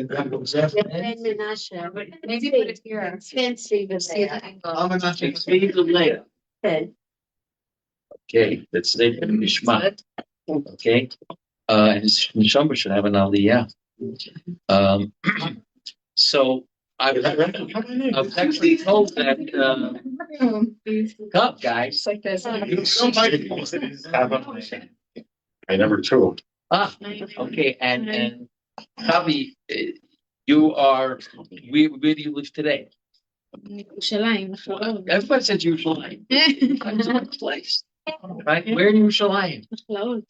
Menashe. Maybe put it here. Can't see the later. Okay, that's the Nishma. Okay, and his Neshama should have an Aliyah. So I was actually told that. Come, guys. Like this. I never told. Okay, and Javi, you are. Where do you live today? Yerushalayim. Everybody says Yerushalayim. It's a good place, right? Where in Yerushalayim? Oh,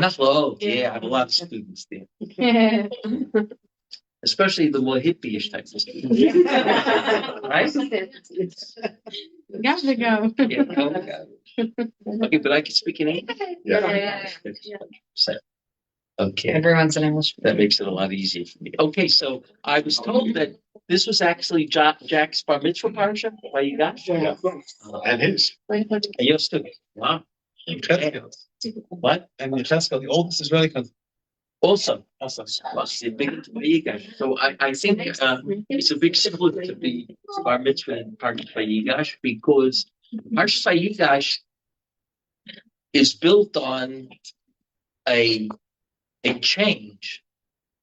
Nachlaot. Yeah, I have a lot of students there. Especially the more hippie-ish types of students. Right? Gotta go. Yeah, okay, but I can speak in English? Yeah. Okay. Everyone's in English. That makes it a lot easier for me. Okay, so I was told that this was actually Jack's bar mitzvah parsha. Vayigash? Yeah. And his. And yours too. Wow. What? And Yitzchak, the oldest Israeli country. Also, well, she's big into Vayigash. So I think it's a big symbol to be bar mitzvah and Parshat Vayigash because Parshat Vayigash is built on a change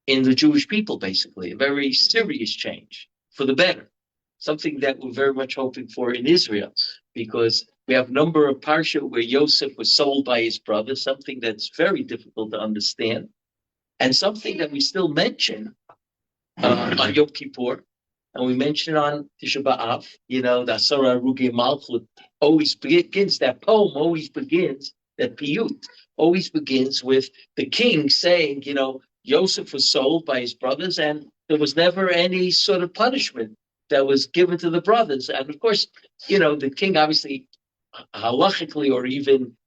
in the Jewish people, basically, a very serious change for the better, something that we're very much hoping for in Israel, because we have a number of Parsha where Yosef was sold by his brother, something that's very difficult to understand, and something that we still mention on Yom Kippur, and we mention on Tisha B'Av, the Asara Rugi Malchut always begins, that poem always begins, that piyut always begins with the king saying, Yosef was sold by his brothers, and there was never any sort of punishment that was given to the brothers. And of course, the king obviously halachically or even,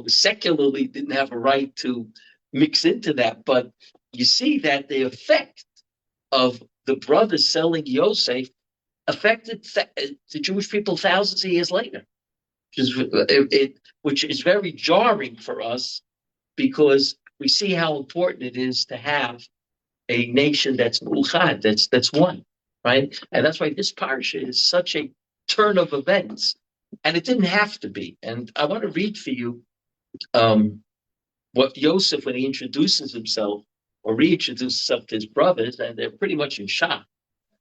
secularly didn't have a right to mix into that. But you see that the effect of the brothers selling Yosef affected the Jewish people thousands of years later, which is very jarring for us because we see how important it is to have a nation that's mu'chad, that's one, right? And that's why this parsha is such a turn of events, and it didn't have to be. And I want to read for you what Yosef, when he introduces himself or reintroduces himself to his brothers, and they're pretty much in shock,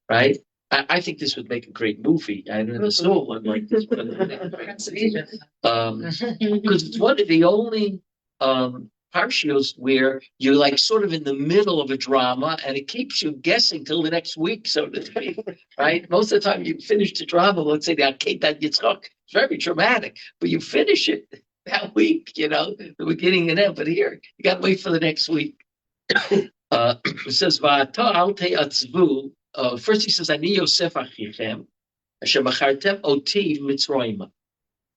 right? I think this would make a great movie. I never saw one like this. Because it's one of the only parshios where you're like sort of in the middle of a drama and it keeps you guessing till the next week, so to speak, right? Most of the time you finish the drama, let's say the Akedat Yitzchak, it's very dramatic, but you finish it that week, the beginning and end. But here, you got to wait for the next week. It says, first he says, Ani Yosef Achichem, Asher Machartem Oti Mitzrayim.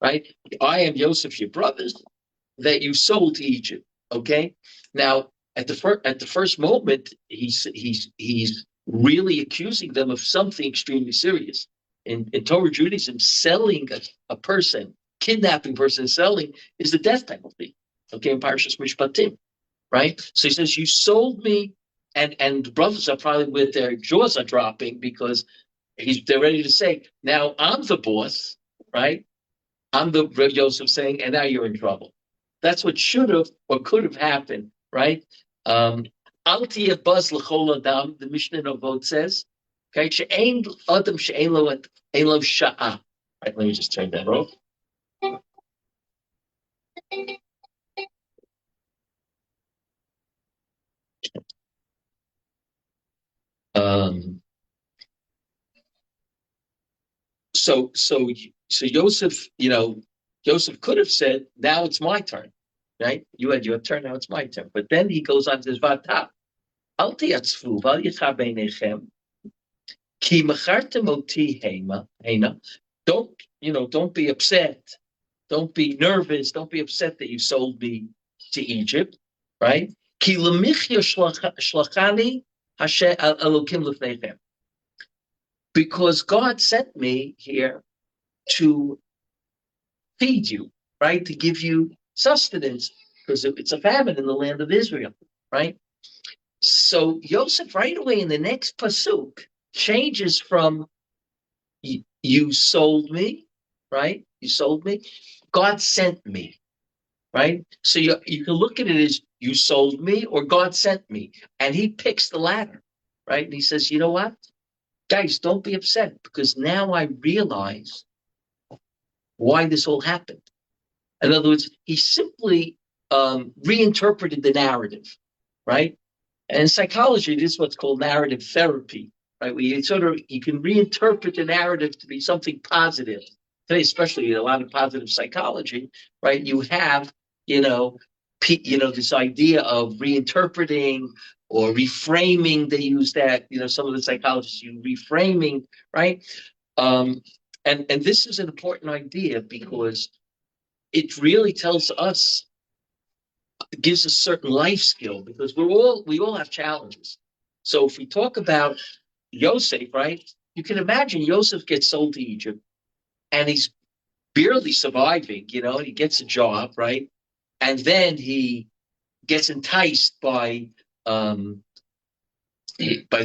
Right? I am Yosef, your brothers, that you sold to Egypt. Okay? Now, at the first moment, he's really accusing them of something extremely serious. In Torah Judaism, selling a person, kidnapping a person, selling is the death penalty. Okay, in Parshas Mishpatim. Right? So he says, you sold me. And the brothers are probably with their jaws are dropping because they're ready to say, now I'm the boss, right? I'm the Yosef saying, and now you're in trouble. That's what should have or could have happened, right? Al tiyeh baz l'chol adam, the Mishnah Novot says, okay, she'ein adam she'ein lo sha'ah. Right, let me just turn that off. So Yosef, Yosef could have said, now it's my turn, right? You had your turn, now it's my turn. But then he goes on to his Vata. Al tiyatzvu, val yicha beinechem, ki machartem oti heina. Don't be upset. Don't be nervous. Don't be upset that you sold me to Egypt, right? Ki lemichya shlachani Hashem Elokim lefneichem. Because God sent me here to feed you, right? To give you sustenance, because it's a famine in the land of Israel, right? So Yosef right away in the next pasuk changes from you sold me, right? You sold me. God sent me, right? So you can look at it as you sold me or God sent me. And he picks the latter, right? And he says, you know what? Guys, don't be upset because now I realize why this all happened. In other words, he simply reinterpreted the narrative, right? And in psychology, this is what's called narrative therapy, right? Where you can reinterpret the narrative to be something positive. Today, especially a lot of positive psychology, right? You have, this idea of reinterpreting or reframing. They use that, some of the psychologists use reframing, right? And this is an important idea because it really tells us, it gives a certain life skill because we all have challenges. So if we talk about Yosef, right, you can imagine Yosef gets sold to Egypt and he's barely surviving, and he gets a job, right? And then he gets enticed by the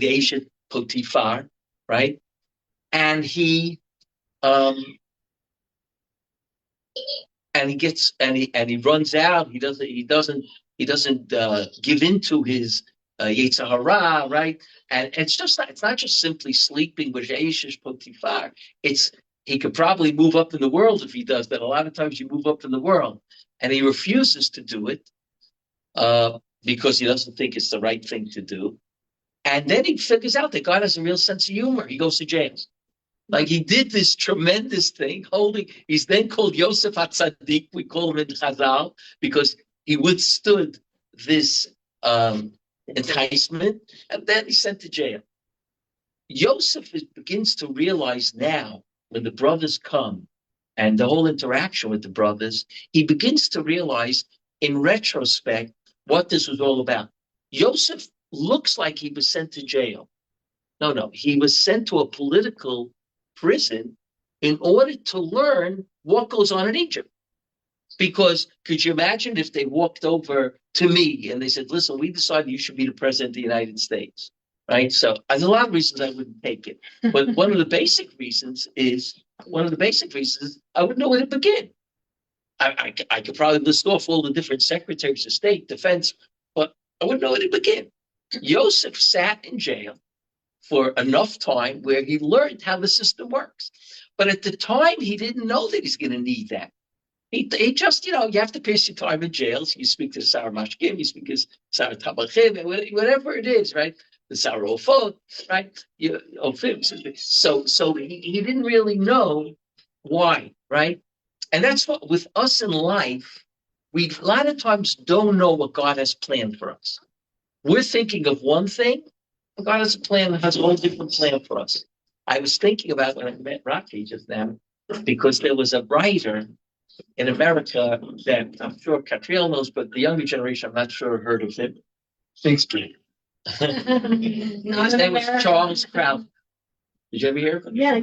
Ancient Potiphar, right? And he he runs out. He doesn't give into his JZR, right? And it's not just simply sleeping with Aishish Potiphar. He could probably move up in the world if he does that. A lot of times you move up in the world, and he refuses to do it because he doesn't think it's the right thing to do. And then he figures out that God has a real sense of humor. He goes to jail. Like he did this tremendous thing, he's then called Yosef HaTzadik, we call him in Chazal, because he withstood this enticement, and then he's sent to jail. Yosef begins to realize now, when the brothers come, and the whole interaction with the brothers, he begins to realize, in retrospect, what this was all about. Yosef looks like he was sent to jail. No, he was sent to a political prison in order to learn what goes on in Egypt. Because could you imagine if they walked over to me and they said, listen, we decided you should be the president of the United States, right? So there's a lot of reasons I wouldn't take it. But one of the basic reasons is I wouldn't know where to begin. I could probably list off all the different secretaries of state, defense, but I wouldn't know where to begin. Yosef sat in jail for enough time where he learned how the system works. But at the time, he didn't know that he's going to need that. He just, you have to pass your time in jail. So you speak to the Sarah Mashkim, you speak to Sarah Tabachim, whatever it is, right? The Sarah Ofot, right? So he didn't really know why, right? And that's what, with us in life, we a lot of times don't know what God has planned for us. We're thinking of one thing, God has a whole different plan for us. I was thinking about when I met Rocky just now, because there was a writer in America that I'm sure Katriel knows, but the younger generation, I'm not sure, heard of him. Shakespeare. His name was Charles Kraut. Did you ever hear of him? Yeah.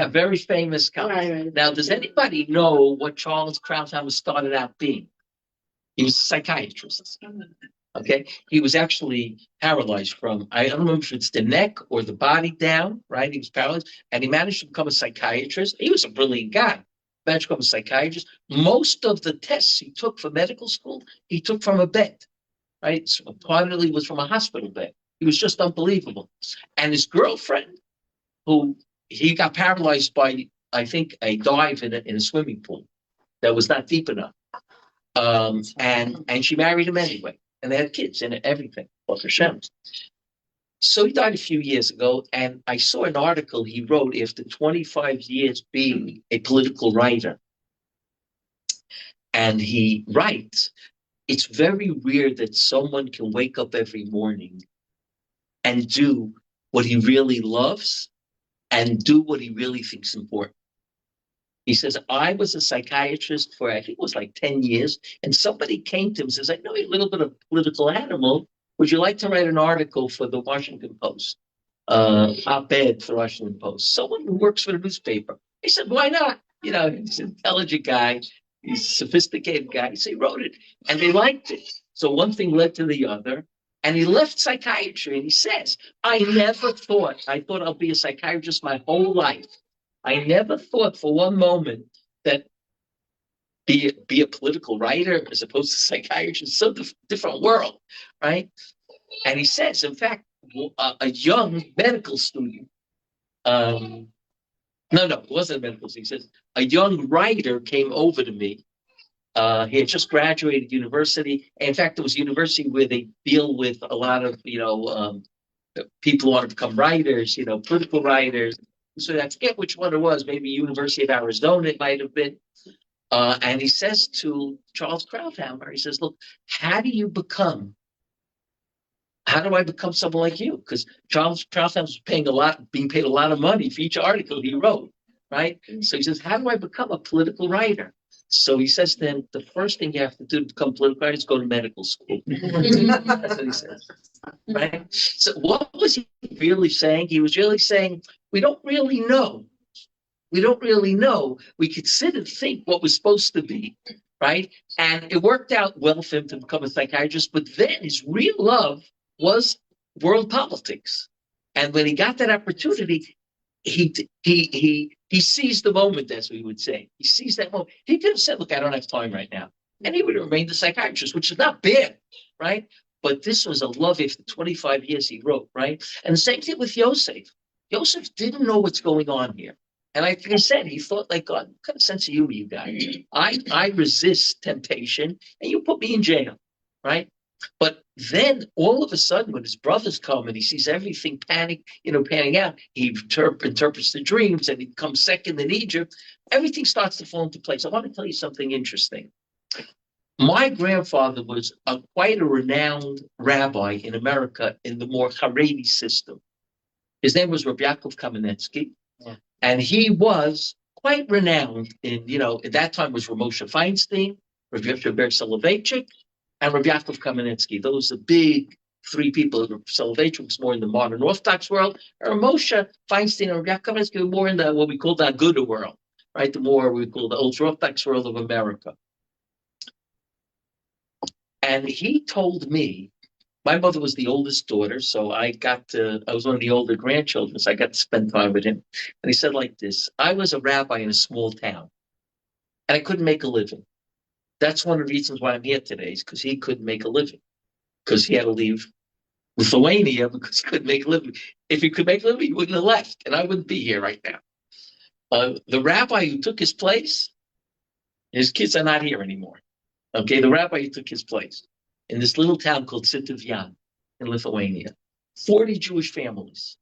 Very famous comic. Right. Now, does anybody know what Charles Krauthammer started out being? He was a psychiatrist. Okay, he was actually paralyzed from, I don't remember if it's the neck or the body down, right? He was paralyzed, and he managed to become a psychiatrist. He was a brilliant guy. Managed to become a psychiatrist. Most of the tests he took for medical school, he took from a bed, right? So partly was from a hospital bed. He was just unbelievable. And his girlfriend, who he got paralyzed by, I think, a dive in a swimming pool that was not deep enough. And she married him anyway. And they had kids and everything. Well, Hashem. So he died a few years ago, and I saw an article he wrote after 25 years being a political writer. And he writes, it's very weird that someone can wake up every morning and do what he really loves and do what he really thinks important. He says, I was a psychiatrist for, I think it was like 10 years, and somebody came to him and says, I know you're a little bit of a political animal. Would you like to write an article for the Washington Post? Op-ed for the Washington Post. Someone who works for the newspaper. He said, why not? He's an intelligent guy. He's a sophisticated guy. So he wrote it, and they liked it. So one thing led to the other, And he left psychiatry, and he says, I thought I'll be a psychiatrist my whole life. I never thought for one moment that be a political writer as opposed to psychiatrist, so different world, right? And he says, in fact, a young medical student, it wasn't a medical student. He says, a young writer came over to me. He had just graduated university. In fact, it was a university where they deal with a lot of, people who want to become writers, political writers. So I forget which one it was, maybe University of Arizona it might have been. And he says to Charles Krauthammer, he says, look, how do I become someone like you? Because Charles Krauthammer was being paid a lot of money for each article he wrote, right? So he says, how do I become a political writer? So he says to him, the first thing you have to do to become a political writer is go to medical school. That's what he says, right? So what was he really saying? He was really saying, we don't really know. We don't really know. We could sit and think what was supposed to be, right? And it worked out well for him to become a psychiatrist, but then his real love was world politics. And when he got that opportunity, he seized the moment, as we would say. He seized that moment. He could have said, look, I don't have time right now. And he would have remained a psychiatrist, which is not bad, right? But this was a love after 25 years he wrote, right? And the same thing with Yosef. Yosef didn't know what's going on here. And like I said, he thought, like, God, what kind of sense of humor you got? I resist temptation, and you put me in jail, right? But then all of a sudden, when his brothers come and he sees everything panning out, he interprets the dreams and he becomes second in Egypt. Everything starts to fall into place. I want to tell you something interesting. My grandfather was quite a renowned rabbi in America in the more Haredi system. His name was Rabbi Yaakov Kamenetsky. Yeah. And he was quite renowned at that time was Ramosha Feinstein, Rabbi Yosef Ber Soloveitchik, and Rabbi Yaakov Kamenetsky. Those are the big three people. Soloveitchik was more in the modern Orthodox world, or Moshe Feinstein and Rabbi Yaakov Kamenetsky were more in the what we call the Aguda world, right? The more we call the ultra-Orthodox world of America. And he told me, my mother was the oldest daughter, so I was one of the older grandchildren, so I got to spend time with him. And he said like this, I was a rabbi in a small town, and I couldn't make a living. That's one of the reasons why I'm here today, is because he couldn't make a living, because he had to leave Lithuania because he couldn't make a living. If he could make a living, he wouldn't have left, and I wouldn't be here right now. The rabbi who took his place, his kids are not here anymore. Okay, the rabbi who took his place in this little town called Sitavyan in Lithuania, 40 Jewish families.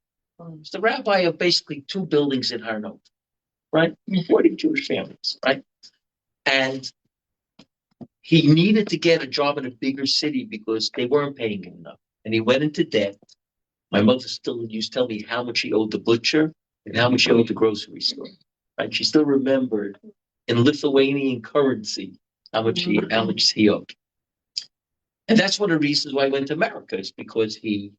It's the rabbi of basically 2 buildings in Harnot, right? 40 Jewish families, right? And he needed to get a job in a bigger city because they weren't paying him enough. And he went into debt. My mother still used to tell me how much he owed the butcher and how much he owed the grocery store, right? She still remembered in Lithuanian currency how much he owed. And that's one of the reasons why I went to America, is because he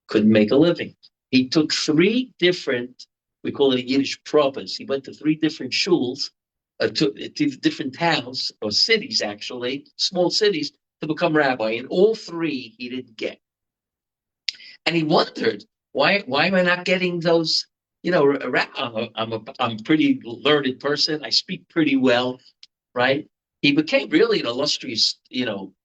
couldn't make a living. He took 3 different, we call it Yiddish probas. He went to 3 different shuls, to different towns, or cities actually, small cities, to become rabbi. And all 3 he didn't get. And he wondered, why am I not getting those, I'm a pretty learned person. I speak pretty well, right? He became really an illustrious,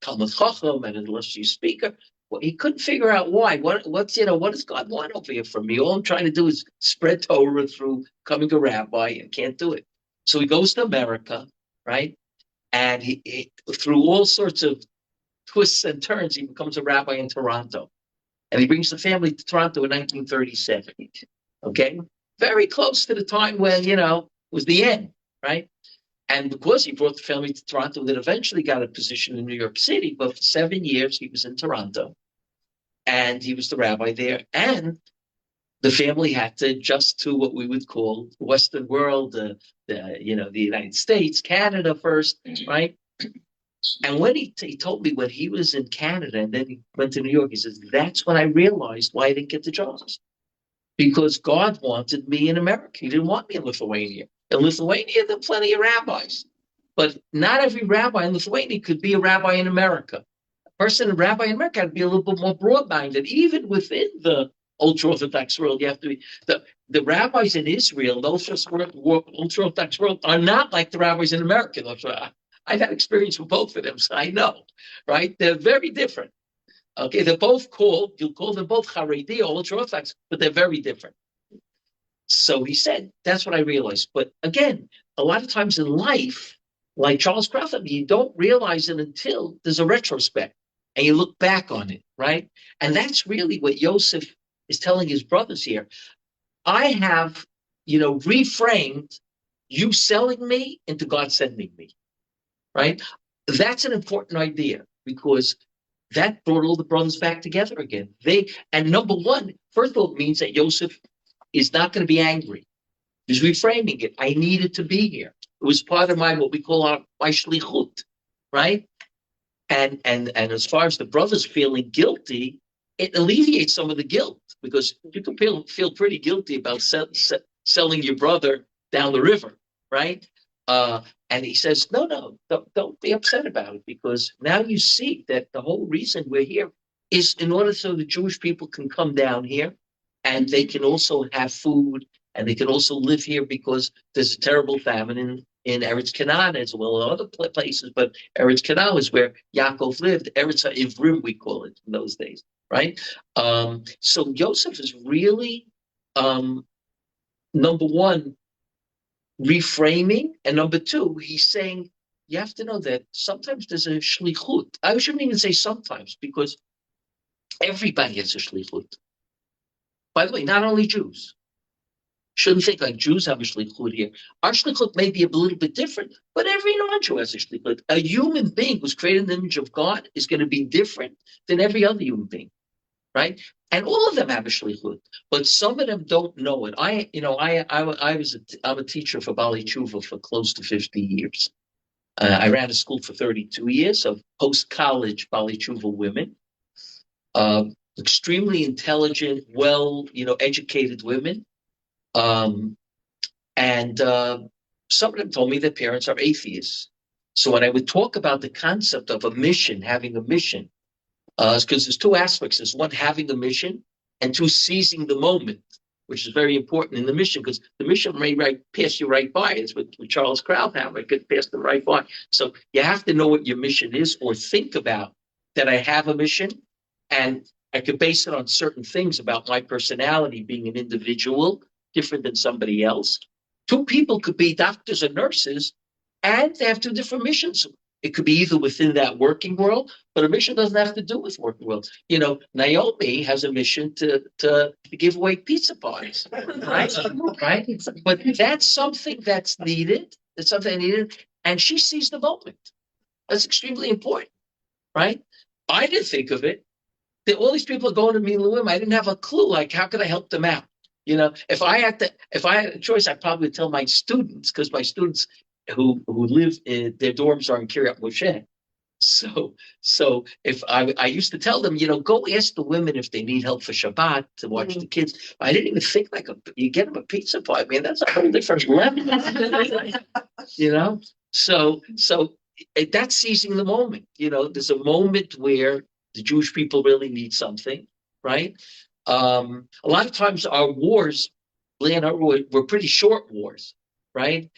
Talmud Chacham and an illustrious speaker. Well, he couldn't figure out why. What does God want over here from me? All I'm trying to do is spread Torah through becoming a rabbi, and can't do it. So he goes to America, right? And he through all sorts of twists and turns, he becomes a rabbi in Toronto. And he brings the family to Toronto in 1937. Okay? Very close to the time when, was the end, right? And because he brought the family to Toronto, then eventually got a position in New York City. But for 7 years, he was in Toronto. And he was the rabbi there. And the family had to adjust to what we would call the Western world, the United States, Canada first, right? And when he told me when he was in Canada and then he went to New York, he says, that's when I realized why I didn't get the jobs. Because God wanted me in America. He didn't want me in Lithuania. In Lithuania, there are plenty of rabbis. But not every rabbi in Lithuania could be a rabbi in America. person, a rabbi in America, had to be a little bit more broad-minded. Even within the ultra-Orthodox world, you have to be the rabbis in Israel, the ultra-Orthodox world, are not like the rabbis in America. I've had experience with both of them, so I know, right? They're very different. Okay, they're both you'll call them both Haredi or ultra-Orthodox, but they're very different. So he said, that's what I realized. But again, a lot of times in life, like Charles Crawford, you don't realize it until there's a retrospect and you look back on it, right? And that's really what Yosef is telling his brothers here. I have, reframed you selling me into God sending me, right? That's an important idea because that brought all the brothers back together again. And number one, first of all, it means that Yosef is not going to be angry. He's reframing it. I needed to be here. It was part of what we call my shlichut, right? And as far as the brothers feeling guilty, it alleviates some of the guilt because you can feel pretty guilty about selling your brother down the river, right? And he says, no, don't be upset about it because now you see that the whole reason we're here is in order so the Jewish people can come down here and they can also have food and they can also live here because there's a terrible famine in Eretz Canaan as well as other places, but Eretz Canaan is where Yaakov lived. Eretz Ivrim, we call it in those days, right? So Yosef is really, number one, reframing, and number two, he's saying, you have to know that sometimes there's a shlichut. I shouldn't even say sometimes, because everybody has a shlichut. By the way, not only Jews. Shouldn't think like Jews have a shlichut here. Our shlichut may be a little bit different, but every non-Jew has a shlichut. A human being who's created in the image of God is going to be different than every other human being, right? And all of them have a shlichut, but some of them don't know it. I'm a teacher for Bali Tshuva for close to 50 years. I ran a school for 32 years of post-college Bali Tshuva women. Extremely intelligent, educated women. And some of them told me their parents are atheists. So when I would talk about the concept of a mission, having a mission, because there's two aspects. There's one, having a mission, and two, seizing the moment, which is very important in the mission, because the mission may pass you right by. It's with Charles Krauthammer, it could pass them right by. So you have to know what your mission is, or think about that I have a mission, and I could base it on certain things about my personality, being an individual, different than somebody else. Two people could be doctors and nurses, and they have two different missions. It could be either within that working world, but a mission doesn't have to do with working world. Naomi has a mission to give away pizza pies, right? Right? But that's something that's needed. It's something needed, and she sees the moment. That's extremely important, right? I didn't think of it. All these people are going to Miluim. I didn't have a clue. Like, how could I help them out? If I had a choice, I'd probably tell my students, because my students who live in their dorms are in Kiryat Moshe. So if I used to tell them, go ask the women if they need help for Shabbat to watch the kids. I didn't even think you get them a pizza pie. Man, that's a whole different level. So that's seizing the moment. There's a moment where the Jewish people really need something, right? A lot of times our wars, were pretty short wars. Right?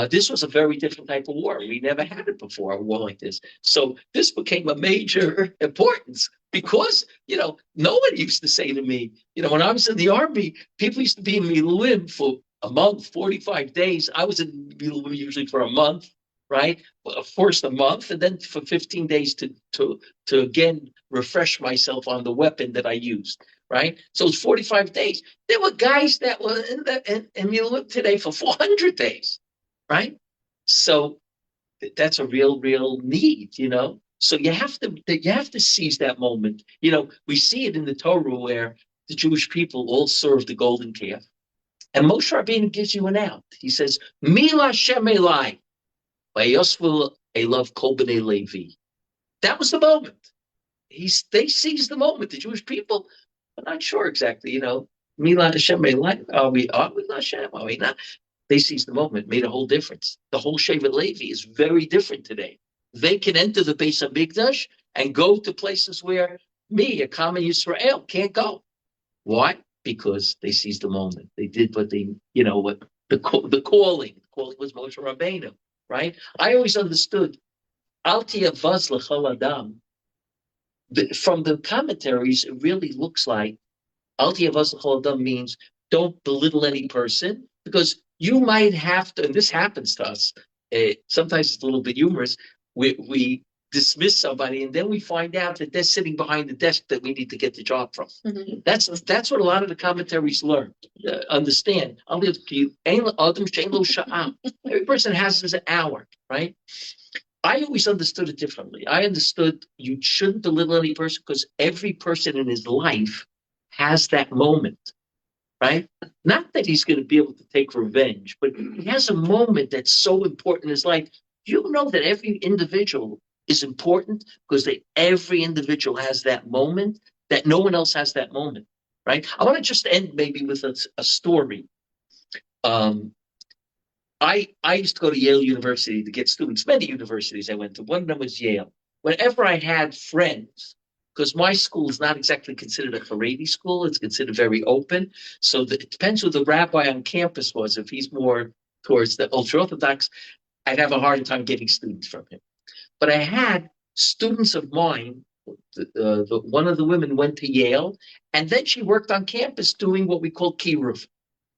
This was a very different type of war. We never had it before, a war like this. So this became a major importance because, nobody used to say to me, when I was in the army, people used to be in Miluim for a month, 45 days. I was in Miluim usually for a month, right? First a month, and then for 15 days to again refresh myself on the weapon that I used. Right, so it's 45 days. There were guys that were in Miluim today for 400 days, right? So that's a real need, So you have to seize that moment. We see it in the Torah where the Jewish people all serve the golden calf, and Moshe Rabbeinu gives you an out. He says, "Mila Shem Elai, vayosvu elav kol bnei Levi." That was the moment. They seized the moment. The Jewish people. I'm not sure exactly, Mila Hashem, are we Hashem? Are we not? They seized the moment, made a whole difference. The whole Shevet Levi is very different today. They can enter the Beis HaMikdash and go to places where me, a common Yisrael, can't go. Why? Because they seized the moment. They did what they, what the calling. The calling was Moshe Rabbeinu, right? I always understood Al tiyavaz l'chol adam. From the commentaries, it really looks like Al tiyavaz l'chol adam means don't belittle any person, because you might have to, and this happens to us, sometimes it's a little bit humorous, we dismiss somebody and then we find out that they're sitting behind the desk that we need to get the job from. Mm-hmm. That's what a lot of the commentaries learn, understand. Every person has his hour, right? I always understood it differently. I understood you shouldn't belittle any person because every person in his life has that moment. Right? Not that he's going to be able to take revenge, but he has a moment that's so important in his life. You know that every individual is important because every individual has that moment that no one else has that moment, right? I want to just end maybe with a story. I used to go to Yale University to get students. Many universities I went to. One of them was Yale. Whenever I had friends, because my school is not exactly considered a Haredi school, it's considered very open. So it depends who the rabbi on campus was. If he's more towards the ultra-Orthodox, I'd have a hard time getting students from him. But I had students of mine, one of the women went to Yale, and then she worked on campus doing what we call kiruv,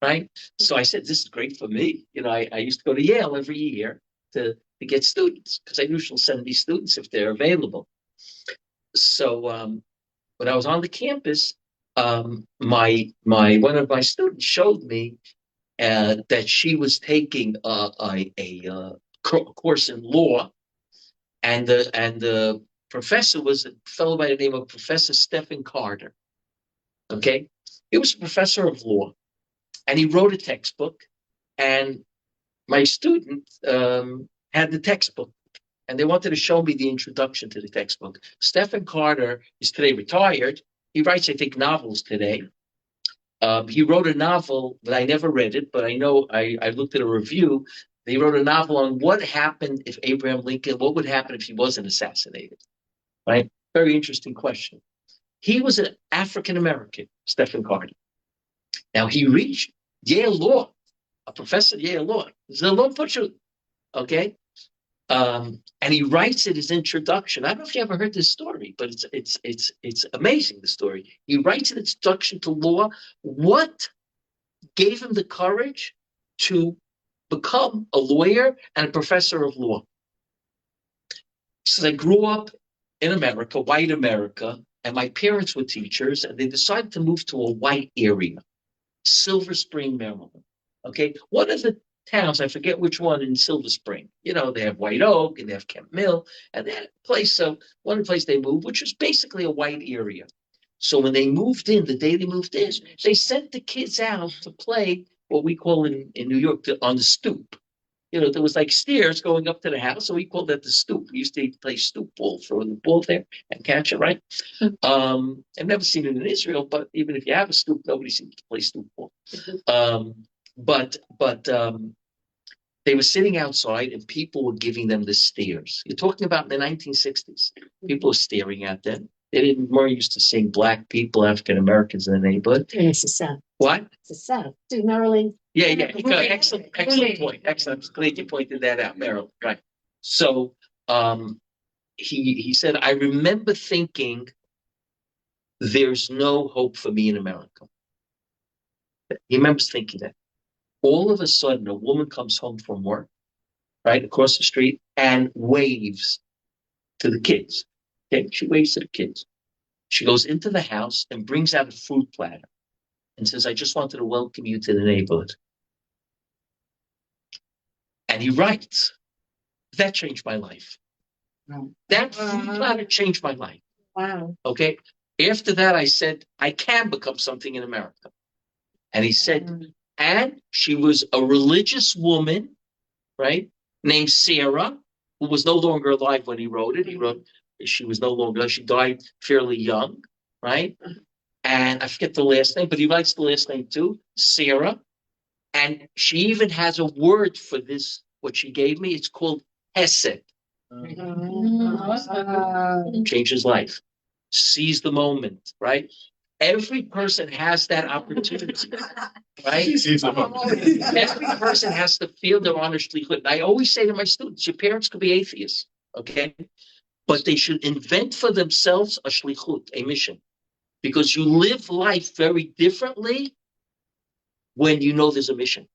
right? So I said, this is great for me. I used to go to Yale every year to get students, because I knew she'll send me students if they're available. So when I was on the campus, my one of my students showed me that she was taking a course in law, and the professor was a fellow by the name of Professor Stephen Carter. Okay, he was a professor of law, and he wrote a textbook, and my student had the textbook. And they wanted to show me the introduction to the textbook. Stephen Carter is today retired. He writes, I think, novels today. He wrote a novel, but I never read it, but I know I looked at a review. He wrote a novel on what happened if Abraham Lincoln, what would happen if he wasn't assassinated, right? Very interesting question. He was an African-American, Stephen Carter. Now, he reached Yale Law, a professor at Yale Law. He's a law pusher, okay? And he writes in his introduction. I don't know if you ever heard this story, but it's amazing, the story. He writes an introduction to law. What gave him the courage to become a lawyer and a professor of law? He says, I grew up in America, white America, and my parents were teachers, and they decided to move to a white area, Silver Spring, Maryland. Okay, one of the towns, I forget which one, in Silver Spring. They have White Oak and they have Kemp Mill, and that place, one place they moved, which was basically a white area. So when they moved in, the day they moved in, they sent the kids out to play what we call in New York on the stoop. There was like stairs going up to the house, so we called that the stoop. We used to play stoop ball, throw the ball there and catch it, right? I've never seen it in Israel, but even if you have a stoop, nobody seems to play stoop ball. But they were sitting outside and people were giving them the stares. You're talking about in the 1960s. People were staring at them. They didn't more used to seeing black people, African Americans in the neighborhood. And it's the South. What? It's the South. To Maryland. Yeah. Excellent point. Excellent. Glad you pointed that out, Maryland. Right. So he said, I remember thinking, there's no hope for me in America. He remembers thinking that. All of a sudden, a woman comes home from work, right, across the street, and waves to the kids. Okay, she waves to the kids. She goes into the house and brings out a fruit platter and says, I just wanted to welcome you to the neighborhood. And he writes, that changed my life. Wow. That fruit platter changed my life. Wow. Okay. After that, I said, I can become something in America. And he said, and she was a religious woman, right, named Sarah, who was no longer alive when he wrote it. He wrote, she was no longer, she died fairly young, right? And I forget the last name, but he writes the last name too, Sarah. And she even has a word for this, what she gave me. It's called Hesed. Change his life. Seize the moment, right? Every person has that opportunity, right? He's a Every person has to feel their honor shlichut. And I always say to my students, your parents could be atheists, okay? But they should invent for themselves a shlichut, a mission. Because you live life very differently when you know there's a mission.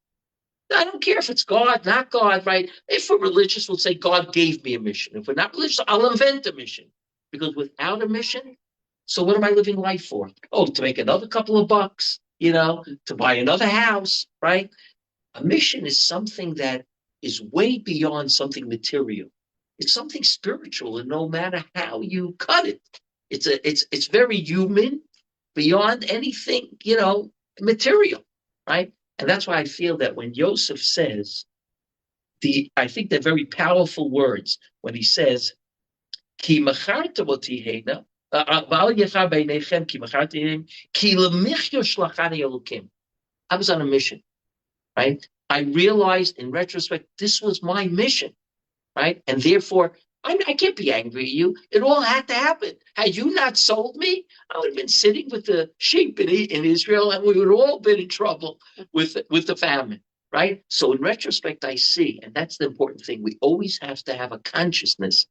I don't care if it's God, not God, right? If we're religious, we'll say God gave me a mission. If we're not religious, I'll invent a mission. Because without a mission, so what am I living life for? Oh, to make another couple of bucks, to buy another house, right? A mission is something that is way beyond something material. It's something spiritual, and no matter how you cut it, it's very human, beyond anything, material, right? And that's why I feel that when Yosef says I think they're very powerful words when he says, "Ki macharta otihena, v'al yecha beinechem ki machartihem, ki lemichyo shlachani Elokim." I was on a mission, right? I realized in retrospect this was my mission, right? And therefore, I can't be angry at you. It all had to happen. Had you not sold me, I would have been sitting with the sheep in Israel, and we would have all been in trouble with the famine, right? So in retrospect, I see, and that's the important thing. We always have to have a consciousness.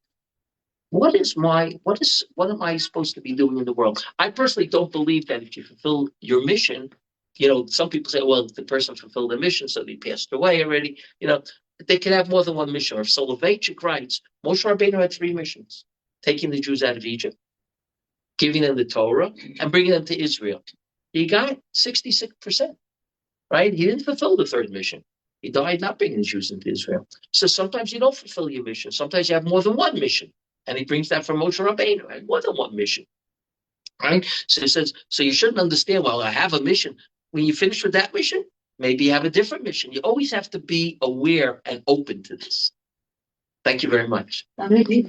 What am I supposed to be doing in the world? I personally don't believe that if you fulfill your mission, some people say, well, the person fulfilled their mission, so they passed away already. They can have more than one mission. Or Soloveitchik writes, Moshe Rabbeinu had 3 missions: taking the Jews out of Egypt, giving them the Torah, and bringing them to Israel. He got 66%, right? He didn't fulfill the 3rd mission. He died not bringing the Jews into Israel. So sometimes you don't fulfill your mission. Sometimes you have more than one mission. And he brings that from Moshe Rabbeinu, had more than one mission, right? So he says, so you shouldn't understand, well, I have a mission. When you finish with that mission, maybe you have a different mission. You always have to be aware and open to this. Thank you very much. Thank you.